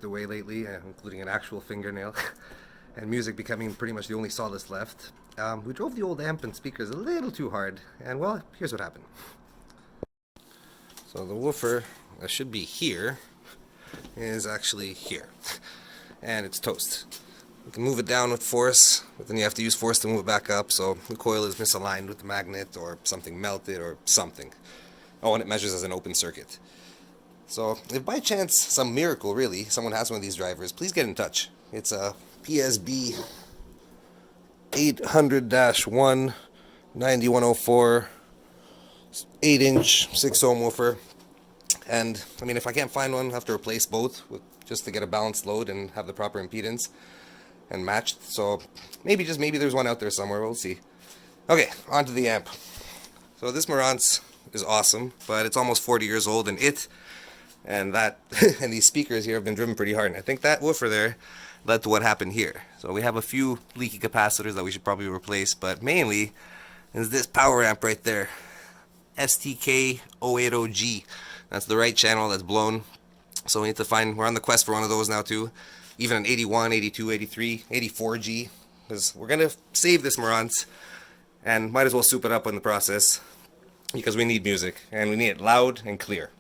ripped away lately, including an actual fingernail, and music becoming pretty much the only solace left. We drove the old amp and speakers a little too hard, and well, here's what happened. So the woofer that should be here is actually here, and it's toast. You can move it down with force, but then you have to use force to move it back up, so the coil is misaligned with the magnet, or something melted, or something. Oh, and it measures as an open circuit. So, if by chance, some miracle really, someone has one of these drivers, please get in touch. It's a PSB 800-1 9104 8-inch 6-ohm woofer. And, I mean, if I can't find one, I have to replace both just to get a balanced load and have the proper impedance and matched. So, maybe, just maybe there's one out there somewhere. We'll see. Okay, on to the amp. So, this Marantz is awesome, but it's almost 40 years old, and and these speakers here have been driven pretty hard. And I think that woofer there led to what happened here. So we have a few leaky capacitors that we should probably replace, but mainly is this power amp right there, STK080G. That's the right channel that's blown. So we need to find, we're on the quest for one of those now too. Even an 81, 82, 83, 84G, because we're gonna save this Marantz and might as well soup it up in the process, because we need music and we need it loud and clear.